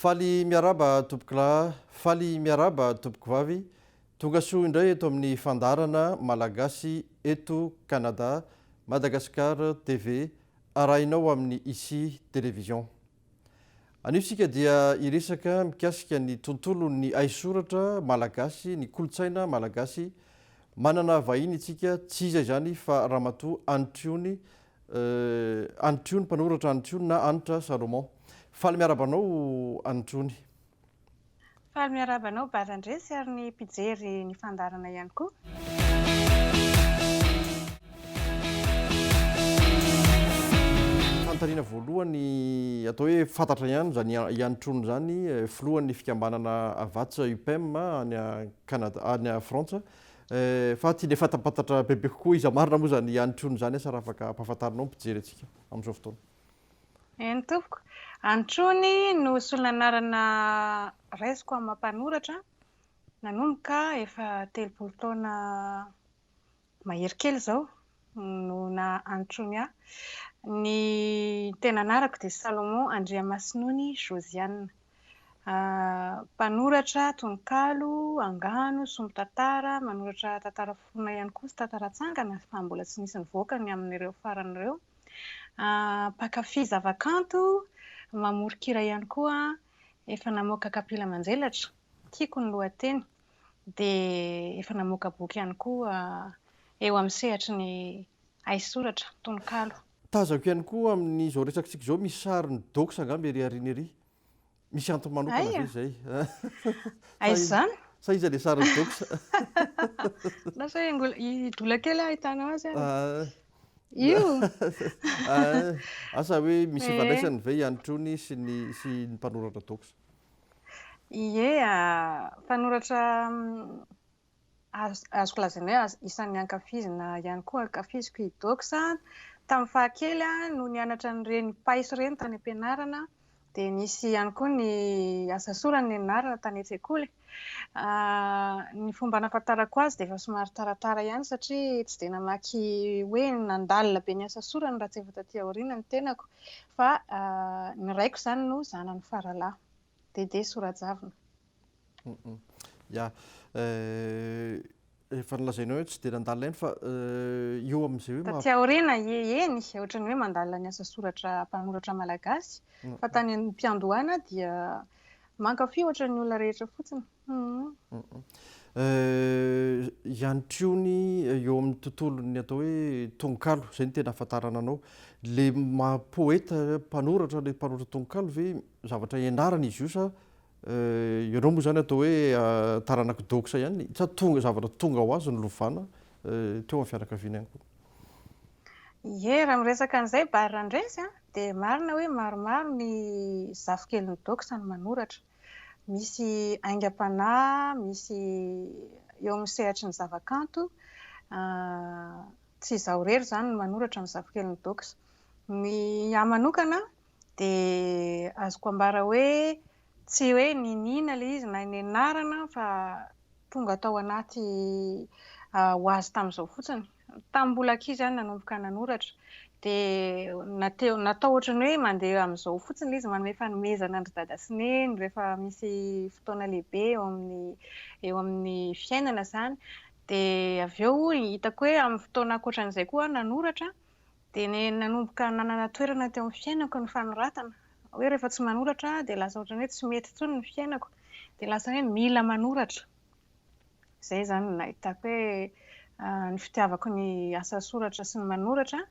Faly miaraba tompokolahy, faly miaraba tompokovavy, tonga soa indray eto amin'ny Fandaharana Malagasy eto Canada, Madagascar TV, arahinao amin'ny ICI télévision. Anivosika dia iresaka mikasika ny tontolon'ny aisoratra Malagasy, ny kolotsaina Malagasy, manana vahiny itsika tsy izay zany fa Ramatoa Hanitr'Ony, Hanitr'Ony mpanoratra Hanitr'Ony na Hanitra Salomon. Faly miarabanao Hanitr'Ony. Faly miarabanao Barandresy ary ny mpijery ny Fandaharana ihany koa. Fantariana voalohany atao hoe fantatra ihany zany Hanitr'Ony zany filohan'ny fikambanana HAVATSA UPEM any Canada any Frantsa. Fa ty le fatapatatra bebe kokoa iza marina moa zany Hanitr'Ony zany asa raha afaka ampahafantarinao mpijery atsika amin'izao fotoana. Eny tompoko. Hanitr'Ony no solon'anarana raisiko amin'ny mpanoratra, nanomboka efa 30 taona mahery kely zao no na Hanitr'Ony aho. Ny tena anarako dia Salomon Andriamasinony Josiane. Mpanoratra tononkalo, angano, sombin-tantara, manoratra tantara forona ihany koa sy tantara tsangana fa mbola tsy nisy nivoaka ny amin'ireo faran'ireo. Mpankafy zavakanto, mamorikira ihany koa, efa namoaka kapila manjelatra, tiako ny lohateny, dia efa namoaka boky ihany koa eo amin'ny sehatry ny aisoratra tononkalo. Tazako ihany koa amin'izao resakitsika izao misy sariny doxa angamba ery ariana ery. Misy antony manokana ve izay? Aiza zany? Sa iza le sariny doxa? Lasa idola kely ahitana azy ary. Io? Asa hoe misy ifandraisany ve Hanitr'Ony sy ny mpanoratra doxa? Ie, mpanoratra azoko lazaina hoe isan'ny ankafizina ihany koa ankafiziko i doxa. Tamin'ny fahakely no nianatra n'ireny paiso ireny tany am-pianarana, dia nisy ihany koa ny asa sorany nianarana tany an-tsekoly. Ny fomba nahafantarako azy dia efa somary taratara ihany satria tsy dia namaky hoe nandalina be ny asa sorany raha tsy efa taty aoriana ny tenako. Fa ny raiko izany no zanany faralahy, Dede Soratjavina. Ya, efa nilazainao hoe tsy dia nandalina eny fa eo amin'izay hoe taty aoriana eny, ohatran'ny hoe mandalina ny asa soratra mpanoratra malagasy. Fa tany am-piandohana dia mankafy ohatran'ny olona rehetra fotsiny. Hanitr'Ony eo amin'ny tontolony atao hoe tononkalo, izay ny tena ahafantarana anao. Le poeta mpanoratra, le mpanoratra tononkalo ve zavatra ianarana izy io sa ianao moa zany atao hoe taranaka doxa ihany, sa zavatra tonga ho azy ny lovana teo amin'ny fianakaviana ihany koa? Ie, raha miresaka an'izay Barandresy dia marina hoe maromaro ny zafikeliny doxa ny manoratra. Misy aingam-panahy, misy eo amin'ny sehatry ny zavakanto, tsy izaho irery izany no manoratra ny zafikeliny doxa. Ny ahy manokana dia azoko ambara hoe tsy hoe ninina ilay izy na nianarana fa tonga tao anaty ho azy tamin'izao fotsiny. Tamin'ny mbola ankizy ihany nanomboka nanoratra. Dia natao ohatran'ny hoe mandeha amin'izao fotsiny ilay izy, manome fanomezana andry dada sy neny rehefa misy fotoana lehibe eo amin'ny fiainana izany. Dia avy eo hitako hoe amin'ny fotoana ankoatran'izay koa nanoratra, dia nanomboka nanana toerana teo amin'ny fiainako ny fanoratana. Hoe rehefa tsy manoratra dia lasa ohatran'ny hoe tsy mety intsony ny fiainako, dia lasa hoe mila manoratra. Izay zany no nahitako hoe ny fitiavako ny asa soratra sy ny manoratra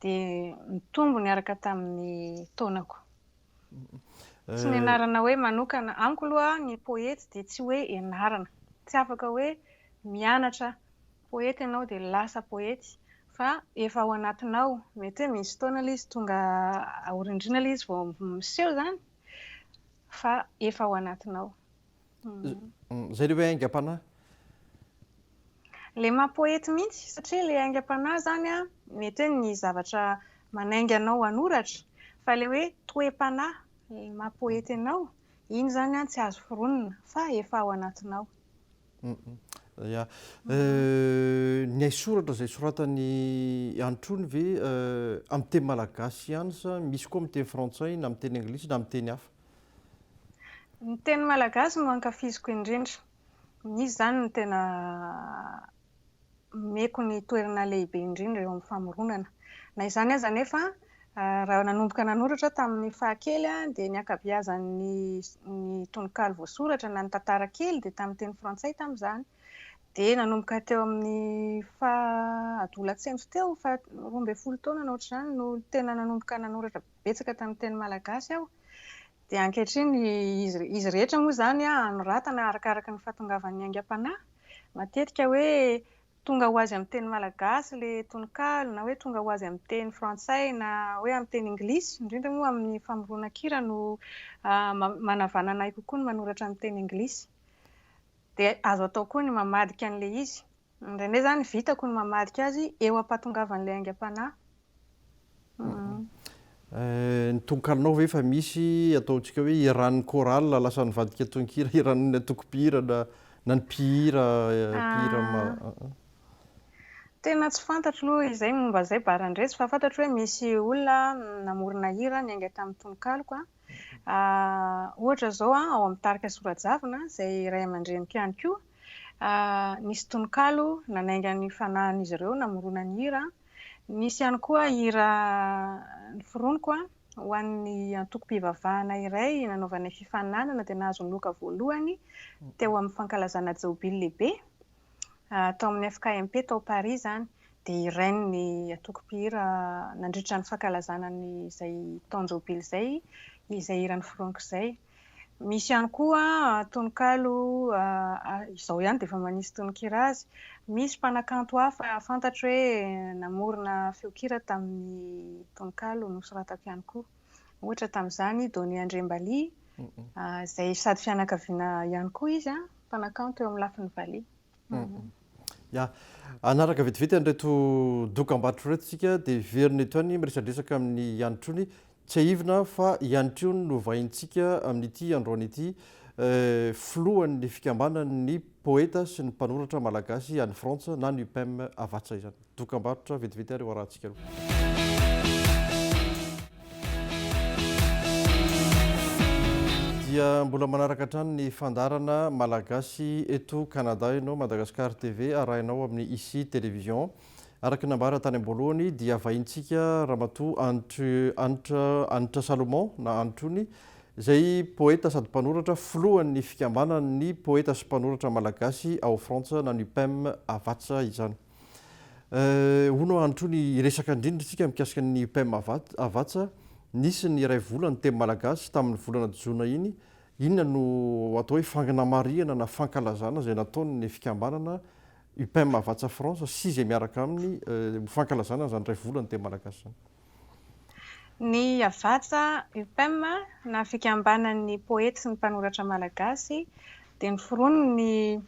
dia mitombo niaraka tamin'ny taonako. Tsy nianarana hoe manokana, amiko aloha ny poety dia tsy hoe ianarana. Tsy afaka hoe mianatra poety ianao dia lasa poety, fa efa ao anatinao. Mety hoe misy fotoana ilay izy tonga aorindrina ilay izy vao miseho izany, fa efa ao anatinao. Izay le hoe aingam-panahy? Le maha-poety mihitsy, satria le aingam-panahy zany mety hoe ny zavatra manainga anao hanoratra, fa le hoe toe-panahy, le maha-poety anao, iny zany tsy azo foronina, fa efa ao anatinao. Ny aisoratra izay soratany Hanitr'Ony ve amin'ny teny malagasy ihany sa misy koa amin'ny teny frantsay na amin'ny teny anglisy na amin'ny teny hafa? Ny teny malagasy no ankafiziko indrindra. Misy zany no tena meko ny toerana lehibe indrindra eo amin'ny famoronana. Na izany aza nefa raha nanomboka nanoratra tamin'ny fahakely dia ny ankabeazan'ny tononkalo voasoratra na ny tantara kely dia tamin'ny teny frantsay tamin'izany. Dia nanomboka teo amin'ny adolatsento teo, 12 taona na ohatr'izany no tena nanomboka nanoratra betsaka tamin'ny teny malagasy aho. Dia ankehitriny izy rehetra moa zany anoratana arakaraka ny fahatongavan'ny aingam-panahy. Matetika hoe tonga ho azy amin'ny teny malagasy le tononkalo, na hoe tonga ho azy amin'ny teny frantsay, na hoe amin'ny teny anglisy. Indrindra moa amin'ny famoronan-kira no manavanana ahy kokoa ny manoratra amin'ny teny anglisy. Dia azo atao koa ny mamadika an'ilay izy. Indrindray zany vitako ny mamadika azy eo am-pahatongavan'ilay aingam-panahy. Ny tononkalonao ve fa misy ataontsika hoe iran'ny chorale lasa nivadika tononkira, iran'ny tokopira na ny mpihira. Tena tsy fantatro aloha izay momba izay barandresy, fa fantatro hoe misy olona namorona hira niainga tamin'ny tononkaloka. Ohatra zao ao amin'ny tarika Soratjavina izay ray aman-dreniko ihany koa, nisy tononkalo nanainga ny fanahin'izy ireo namorona ny hira. Nisy ihany koa hira noforoniko ho an'ny antoko-pivavahana iray nanaovana fifaninanana dia nahazo ny loka voalohany teo amin'ny fankalazana jobily lehibe tao amin'ny FKMP tao Paris zany. Dia irainy antoko-pihira nandritra ny fankalazana izay taon-jobily izay hira noforoniko izay. Misy ihany koa tononkalo izao ihany dia efa manisy tononkira azy. Misy mpanakanto hafa fantatro hoe namorona feon-kira tamin'ny tononkalo nosoratako ihany koa. Ohatra tamin'izany Doni Andrembaly, izay sady fianakaviana ihany koa izy, mpanakanto eo amin'ny lafin'ny Valy. Anaraka vetivety an'ireto dokam-barotra reto isika dia verina eto any miresadresaka amin'ny Hanitr'Ony. Tsy ahivina fa i Hanitr'Ony no vahintsika amin'ity androany ity, filohan'ny fikambanan'ny poeta sy ny mpanoratra malagasy any Frantsa na ny UPEM HAVATSA izany. Dokam-barotra vetivety ary hoarahantsika aloha. Dia mbola manaraka hatrany ny fandaharana malagasy eto Canada ianao, Madagascar TV arahinao amin'ny ICI télévision. Araka nambara tany am-boalohany dia vahintsika ramatoa Hanitra Salomon na Hanitr'Ony, izay poeta sady mpanoratra, filohan'ny fikambanan'ny poeta sy mpanoratra malagasy ao Frantsa na ny UPEM HAVATSA izany. Hono Hanitr'Ony resaka indrindra isika mikasika ny UPEM HAVATSA. Nisy ny iray volana teny malagasy tamin'ny volana Jona iny. Inona no atao hoe fanganamariana na fankalazana izay nataon'ny fikambanana UPEM HAVATSA Frantsa sy izay miaraka aminy fankalazana izany iray volana teny malagasy. Ny HAVATSA UPEM na fikambanan'ny poeta sy ny mpanoratra malagasy dia noforonin ny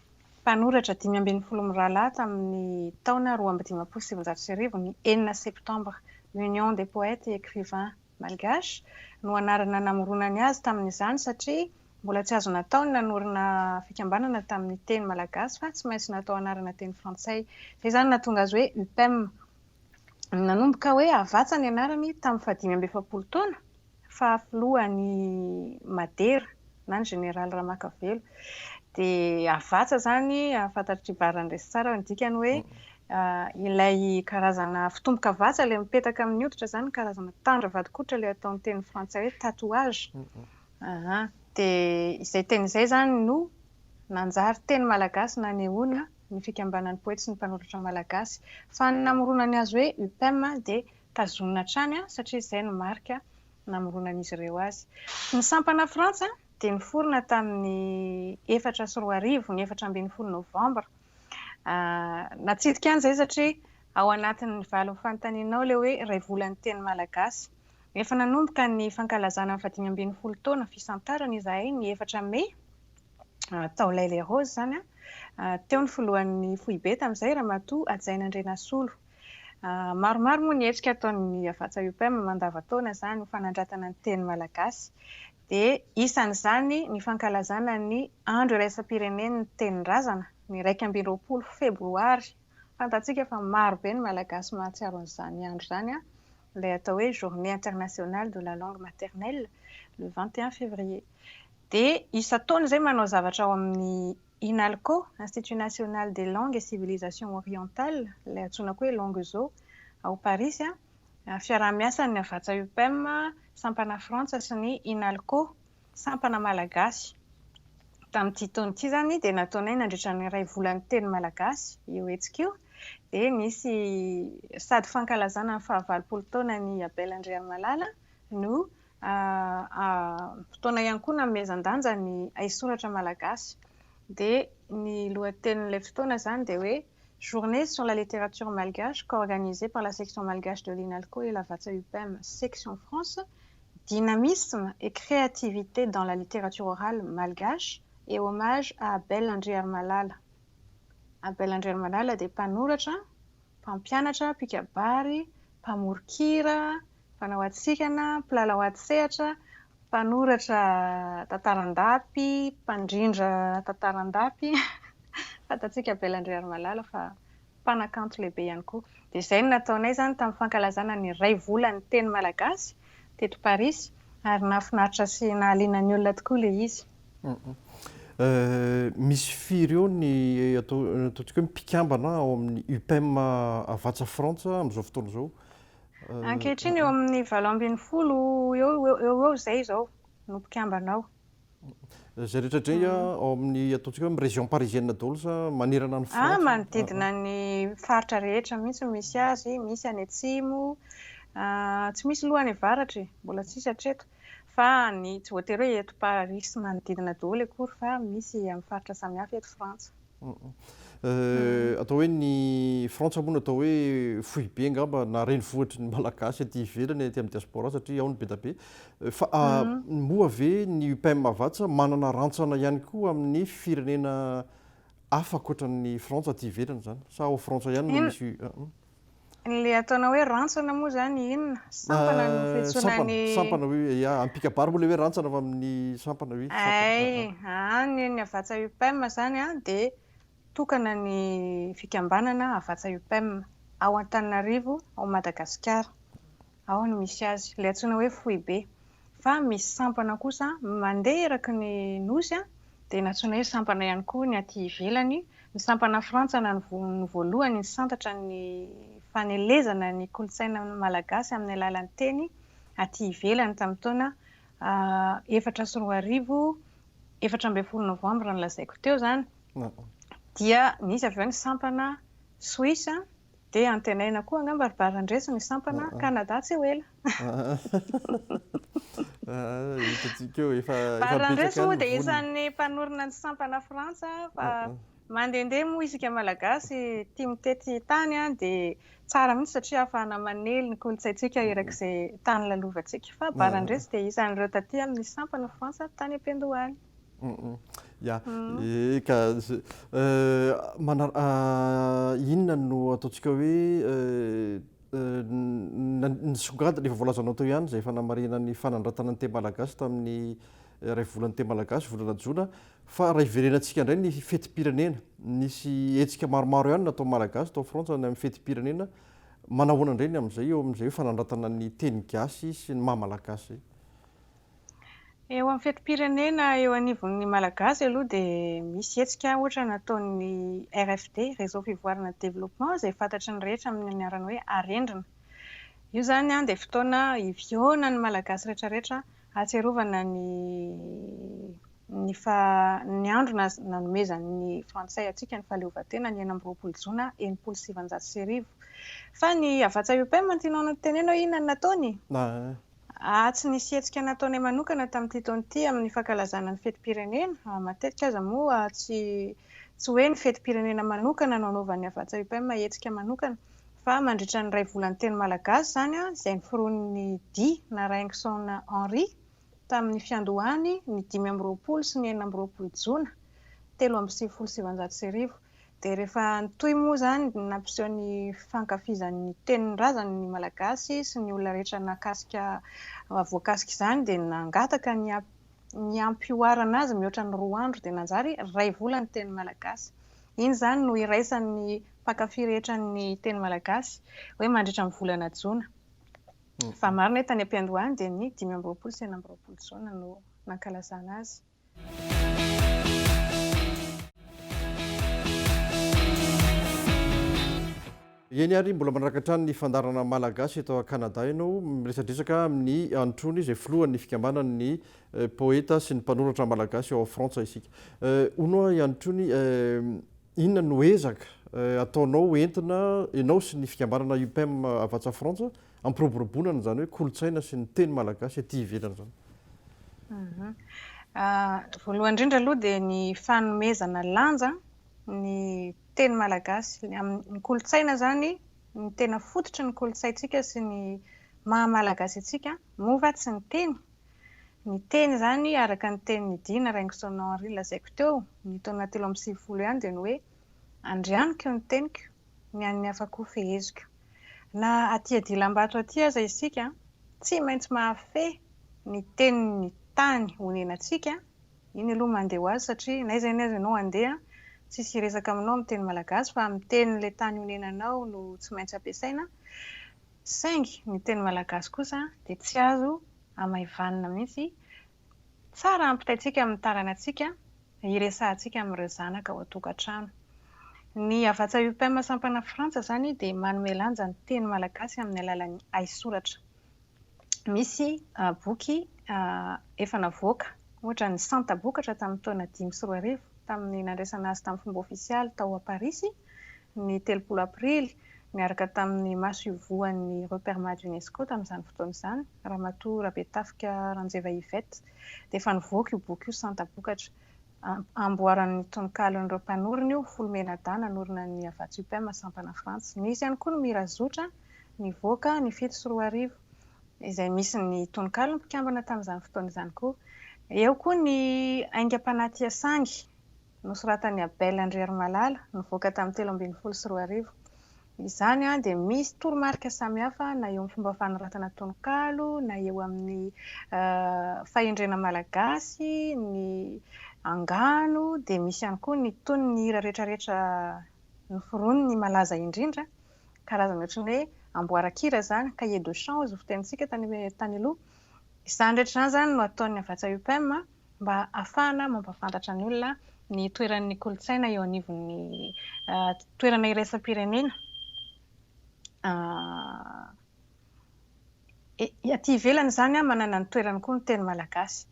mpanoratra 520 tamin'ny taona 2017 ny 9 septembre. Union des poètes et écrivains malgaches no anarana namoronany azy tamin'izany satria mbola tsy azo natao ny nanorina fikambanana tamin'ny teny malagasy fa tsy maintsy natao anarana teny frantsay. Izay zany nahatonga azy hoe UPEM. Nanomboka hoe HAVATSA ny anarany tamin'ny 570 taona fa filohan'ny Madera na ny général Ramakavelo. Dia HAVATSA zany fantatry barandresy tsara ny dikany hoe ilay karazana fitomboka vatsa ilay mipetaka amin'ny hoditra zany, karazana tandra vadikotra ilay ataon'ny teny frantsay hoe tatouage. Dia izay teny izay zany no nanjary teny malagasy na nehoana ny fikambanan'ny poeta sy ny mpanoratra malagasy. Fa ny namoronany azy hoe UPEM dia tazonina hatrany satria izay no marika namoronan'izy ireo azy. Ny sampana Frantsa dia niforona tamin'ny 4 ny 14 novambra. Natsidika an'izay satria ao anatin'ny valin'ny fanontaniana ilay hoe iray volan'ny teny malagasy. Efa nanomboka ny fankalazana 520 taona fisantarana izahay ny 4 Mey tao Laile Rose zany. Teo ny filohan'ny foibe tamin'izay ramatoa Adjainandrenasolo. Maromaro moa ny hetsika ataon'ny HAVATSA UPEM mandavataona zany ho fanandratana ny teny malagasy. Dia isan'izany ny fankalazana ny andro iraisam-pirenen'ny tenin-drazana ny 20 febroary. Fantatsika fa maro be ny malagasy mahatsiaro an'izany andro zany, ilay atao hoe Journée internationale de la langue maternelle le 21 février. Dia isa-taona izay manao zavatra ao amin'ny INALCO, Institut National des Langues et Civilisations Orientales, ilay antsoinako hoe Languezo, ao Paris, fiaraha-miasan'ny HAVATSA UPEM, sampana Frantsa sy ny INALCO, sampana Malagasy. Tamin'ity taona ity izany dia nataonay nandritra ny iray volan'ny teny Malagasy, io hetsika io, dia nisy sady fankalazana ny 20 taona ny Abelandriamalala no fotoana ihany koa namezan-danja ny haisoratra Malagasy. Dia ny lohatenin'ilay fotoana izany dia hoe Journée sur la littérature malgache co-organisée par la section malgache de l'INALCO et la HAVATSA UPEM section France, dynamisme et créativité dans la littérature orale malgache et hommage à Abelandriamalala. Abelandriamalala dia mpanoratra, mpampianatra, mpikabary, mpamorokira, mpanao hatsikana, mpilalao hatsehatra, mpanoratra tantarandapy, mpandrindra tantarandapy. Fatatsika Abelandriamalala fa mpanakanto lehibe ihany koa. Dia izay no nataonay izany tamin'ny fankalazana ny iray volan'ny teny Malagasy teto Paris, ary nahafinaritra sy nahaliana ny olona tokoa ilay izy. Misy firy eo ny ataontsika hoe mpikambana ao amin'ny UPEM HAVATSA Frantsa amin'izao fotoana izao? Ankehitriny eo amin'ny 20 eo izay izao no mpikambana ao. Izay rehetraindray ao amin'ny ataontsika hoe amin'ny région parisienne daholo sa manerana ny Frantsa? Manodidina ny faritra rehetra mihitsy misy azy, misy any atsimo, tsy misy aloha any avaratra, mbola tsisy hatreto. Fa ny tsy voatery hoe eto Paris manodidina daholo akory fa misy amin'ny faritra samihafa eto Frantsa. Atao hoe ny Frantsa moa atao hoe fohy be angamba na renivohitry ny Malagasy aty ivelany aty amin'ny diaspora satria ao ny be da be. Fa moa ve ny UPEM HAVATSA manana rantsana ihany koa amin'ny firenena hafa ankoatran'ny Frantsa aty ivelany izany? Sa ao Frantsa ihany no misy? Ilay ataona hoe rantsana moa izany inona? Sampana no fiantsoana ny... Sampana hoe ampikabary moa ilay hoe rantsana fa amin'ny sampana hoe? Ny HAVATSA UPEM izany dia tokana ny fikambanana HAVATSA UPEM ao Antananarivo, ao Madagascar, ao no misy azy. Ilay antsoina hoe fohy be. Fa misy sampana kosa mandeha eraky ny nosy dia natsoina hoe sampana ihany koa ny aty ivelany. Ny sampana Frantsa ny voalohany ny santatra ny fanelezana ny kolontsaina malagasy amin'ny alalan'ny teny aty ivelany tamin'ny taona 2014 novambra no lazaiko teo izany. Dia nisy avy eo ny sampana Suisse dia antenaina koa angamba Barandresy ny sampana Canada tsy ho ela. Barandresy moa dia isan'ny mpanorina ny sampana Frantsa fa mandehandeha moa isika Malagasy tia mitety tany dia tsara mihitsy satria ahafahana manely ny kolontsaintsika erak'izay tany lalovantsika. Fa Barandresy dia isan'ireo taty amin'ny sampana Frantsa tany am-Pendohany. Inona no ataontsika hoe nisongadina efa voalazanao teo ihany izay fanamarihana ny fanandratana ny teny Malagasy tamin'ny iray volan'ny teny Malagasy volana Jona, fa raha iverenantsika indray ny fetim-pirenena, nisy hetsika maromaro ihany natao Malagasy tao Frantsa amin'ny fetim-pirenena, manao ahoana indray ny amin'izay eo amin'izay fanandratana ny teny gasy sy ny maha-malagasy? Eo amin'ny fetim-pirenena eo anivon'ny Malagasy aloha dia misy hetsika ohatra nataon'ny RFD, Réseau Fivoarana Développement, izay fantatry ny rehetra amin'ny anarany hoe arendrina. Io izany dia fotoana iviona ny Malagasy rehetrarehetra ahatsiarovana ny andro nanomezan'ny Frantsay antsika ny fahaleovantena ny 9 Jona 1709. Fa ny HAVATSA UPEM antinao tenena inona no nataony? Tsy nisy hetsika nataonay manokana tamin'ity taona ity amin'ny fankalazana ny fetim-pirenena. Matetika aza moa tsy hoe ny fetim-pirenena manokana no anaovan'ny HAVATSA UPEM hetsika manokana, fa mandritra ny iray volan'ny teny Malagasy izany izay noforonin'ny Di Naraingson Henry tamin'ny Fiandohany ny 5 sy ny 9 Jona 1709. Dia rehefa nitoy moa izany nampiseho ny fankafizan'ny tenin'ny razany ny Malagasy sy ny olona rehetra nakasika voakasika izany dia nangataka ny ampioarana azy mihoatra ny 2 andro dia nanjary iray volan'ny teny Malagasy. Iny izany no iraisan'ny mpankafy rehetra ny teny Malagasy hoe mandritra ny volana Jona. Fa marina tany am-Pendohany dia ny 5 sy 9 Jona no nankalazana azy. Eny ary mbola manaraka hatrany ny fandarana malagasy eto Kanada ianao miresadresaka amin'ny Hanitr'Ony izay filohan'ny fikambanan'ny poeta sy ny mpanoratra malagasy ao Frantsa isika. Onoa Hanitr'Ony, inona no ezaka ataonao entina ianao sy ny fikambanana UPEM HAVATSA Frantsa ampiroboroboana zany hoe kolotsaina sy ny teny malagasy aty ivelany zany? Voalohany indrindra aloha dia ny fanomezana lanja ny teny malagasy amin'ny kolotsaina zany, ny tena fototry ny kolotsaintsika sy ny maha-malagasy atsika movatsy ny teny. Ny teny zany araka ny teny nidina Raingoson Henri lazaiko teo ny taona 3 ihany dia ny hoe andrianiko ny teniko, ny an'ny afako feheziko. Na aty Adilambato aty aza isika tsy maintsy mahafehy ny teny ny tany honenantsika. Iny aloha mandeha ho azy satria n'aiza ianao andeha tsisy resaka aminao amin'ny teny malagasy fa amin'ny teny le tany honenanao no tsy maintsy ampiasaina. Saingy ny teny malagasy kosa dia tsy azo amaivanina mihitsy. Tsara ampitaitsika amin'ny taranantsika, iresahantsika amin'ireo zanaka ao an-tokantrano. Ny HAVATSA UPEM sampana Frantsa zany dia manome lanja ny teny malagasy amin'ny alalan'ny haisoratra. Misy boky efa navoaka, ohatra ny santabokatra tamin'ny taona 5 tamin'ny nandraisana azy tamin'ny fomba ofisialy tao a Parisy, ny 3 aprily miaraka tamin'ny maso ivoan'ny Rtoa UNESCO tamin'izany fotoana izany, Ramatoa Rabetafika Ranjeva Yvette, dia efa nivoaka io boky io santabokatra. Amboaran'ny tononkalon'ireo mpanorona io, Filohan'ny nanorina ny HAVATSA UPEM sampana Frantsa. Misy ihany koa ny mirazotra, nivoaka ny 7 sy 4 arivo, izay misy ny tononkalony mpikambana tamin'izany fotoana izany koa. Eo koa ny aingam-panahy sangy nosoratan'ny Abel Andriaromalala, nivoaka tamin'ny 13 sy 2 arivo. Izany dia misy toromarika samihafa na eo amin'ny fomba fanoratana tononkalo, na eo amin'ny fahendrena malagasy, ny angano, dia misy ihany koa ny tony ny hira rehetrarehetra noforoniny ny malaza indrindra, karazana ohatran'ny hoe amboaran-kira zany, cahier de chant izy fitentsika tany aloha. Izany rehetra zany no ataon'ny HAVATSA UPEM mba ahafahana mampafantatra ny olona ny toeran'ny kolotsaina eo anivon'ny toerana iraisam-pirenena. Aty ivelany zany manana ny toerany koa ny teny malagasy.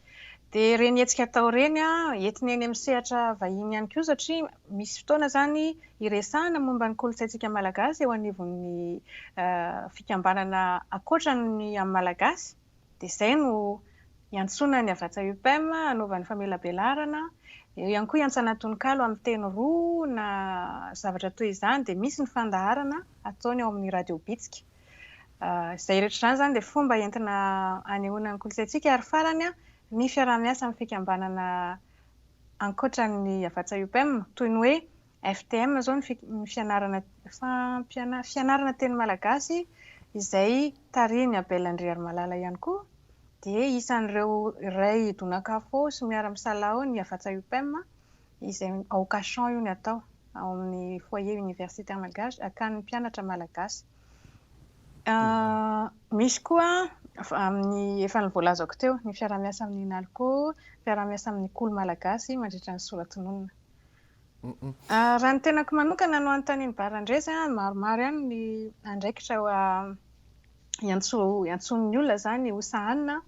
Dia reny hetsika atao reny entina eny amin'ny sehatra vahiny ihany koa satria misy fotoana zany iresahana momba ny kolotsaintsika malagasy eo anivon'ny fikambanana ankoatran'ny amin'ny malagasy. Dia izay no iantsona ny HAVATSA UPEM hanaovan'ny famelabelarana. Eo ihany koa iantsana tononkalo amin'ny teny roa na zavatra toy izany, dia misy ny fandaharana ataony ao amin'ny radio bitsika. Izay rehetra zany dia fomba entina hanehoana ny kolotsaintsika ary farany ny fiaraha-miasa amin'ny fikambanana ankoatran'ny HAVATSA UPEM toy ny hoe FTM zao ny fianarana teny malagasy izay tarihin'ny Abel Andriaromalala ihany koa. Dia isan'ireo iray donakafo sy miara-misalao ny HAVATSA UPEM izay ao Cachan io ny atao ao amin'ny foyer universitaire malagasy akan'ny mpianatra malagasy. Misy koa amin'ny efa nivoalazako teo ny fiaraha-miasa amin'ny NALCO, fiaraha-miasa amin'ny kolo malagasy mandritra ny soratononona. Raha ny tenako manokana no anontaniany barandresa, maromaro ihany ny andraikitra iantson'ny olona zany ho sahanina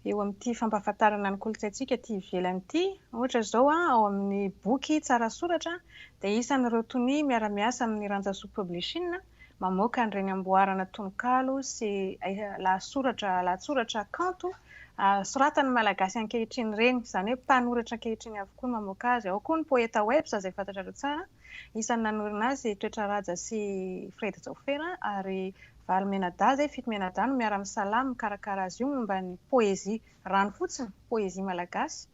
eo amin'ity fampahafantarana ny kolotsaintsika ity ivelany ity. Ohatra zao ao amin'ny boky tsara soratra dia isan'ireo tony miara-miasa amin'ny Rantsasoa Publishing mamoaka an'ireny amboarana tononkalo sy lahatsoratra kanto soratan'ny malagasy ankehitriny ireny, izany hoe mpanoratra ankehitriny avokoa no mamoaka azy. Ao koa ny poeta webs izay fantatrareo tsara, isan'ny nanorina azy Toetra Raja sy Fred Jaofera, ary Valmenada izay Fitomenada no miara-misalama mikarakara azy io momba ny poezia rano fotsiny, poezia malagasy.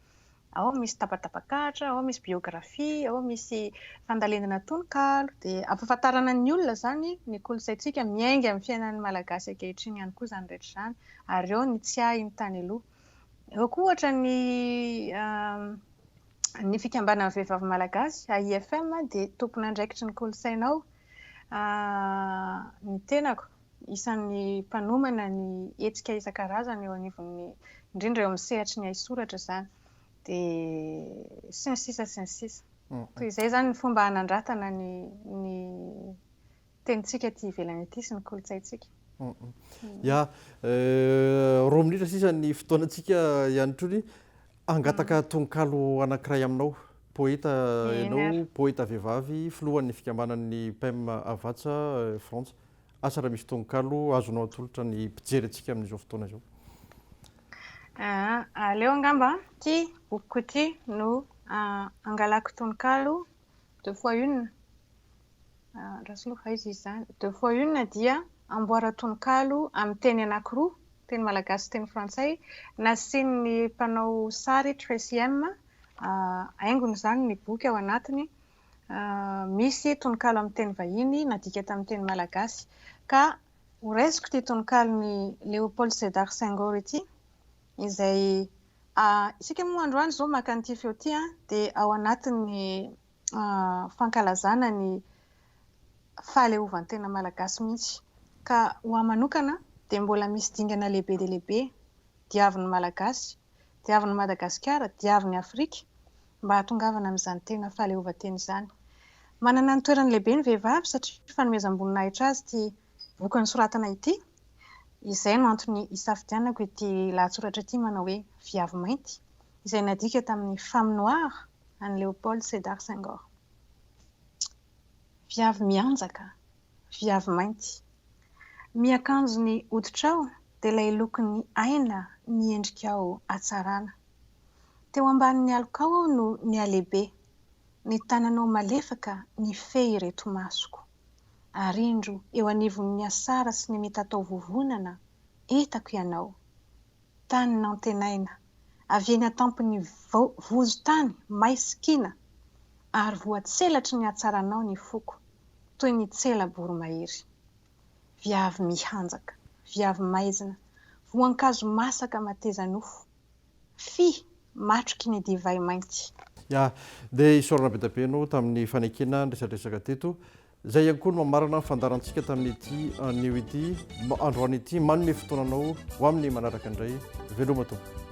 Ao misy tapatapakahatra, ao misy biografia, ao misy fandalendana tononkalo. Dia ampahafantarana ny olona zany ny kolotsaintsika miainga amin'ny fiainan'ny malagasy ankehitriny ihany koa zany rehetra izany, ary eo ny tsy hay ny tany aloha. Eo koa ohatra ny fikambanana vehivavy malagasy AIFM dia tompony andraikitry ny kolotsainao. Ny tenako isan'ny mpanomana ny hetsika isan-karazany eo anivon'ny indrindra eo amin'ny sehatry ny haisoratra izany. dia sy ny sisa sy ny sisa. Toy izay zany ny fomba hanandratana ny tenintsika aty ivelany aty sy ny kolontsaintsika. Ya, roa minitra sisa ny fotoanantsika Hanitr'Ony, angataka tononkalo anankiray aminao, poeta ianao, poeta vehivavy, filohan'ny fikambanan'ny UPEM HAVATSA Frantsa. Asa raha misy tononkalo azonao atolotra ny mpijery antsika amin'izao fotoana izao. Aleo angamba ty bokiko ty no angalako tononkalo 2 fois 1. Rasoloha izy zany 2 fois 1 dia amboara tononkalo amin'ny teny anankiroa, teny malagasy, teny frantsay, nasian'ny mpanao sary 13e haingony zany ny boky ao anatiny. Misy tononkalo amin'ny teny vahiny nadika tamin'ny teny malagasy, ka horaisiko ty tononkalon'ny Léopold Sédar Senghor ity, izay isika moa androany zao maka an'ity feo ty dia ao anatin'ny fankalazana ny fahaleovantena malagasy mihitsy. Ka ho ahy manokana dia mbola misy dingana lehibe dia lehibe diavin'ny malagasy, diavin'ny Madagascar, diavin'ny Afrika mba hatongavana amin'izany tena fahaleovantena izany. Manana ny toerany lehibe ny vehivavy satria fanomezam-boninahitra azy ty boky nosoratana ity. Izay no antony isafidianako ity lahatsoratra ity manao hoe viavy mainty, izay nadika tamin'ny Femme Noire an'i Léopold Sédar Senghor. Viavy mianjaka, viavy mainty. Miakanjo ny hoditrao dia ilay lokon'ny aina miendrikao hatsarana. Teo ambanin'ny alokao aho no ny alehibe, ny tananao malefaka ny fe ireto masoko. Arindro eo anivon'ny asara sy ny mety atao vovonana, hitako ianao. Tany nantenaina, avy eny atampony vozo-tany, maisikina, ary voatselatry ny hatsaranao ny foko, toy ny tsela boromahery. Viavy mihanjaka, viavy maizina, voankazo masaka mateza nofo, fi matroky ny divay mainty. Ya, dia isorana be tapenao tamin'ny fanekena resadresaka teto. Zay ihany koa no mamarana fandarantsika tamin'ity anio ity androany ity, manome fotoananao ho amin'ny manaraka indray. Veloma tompoko.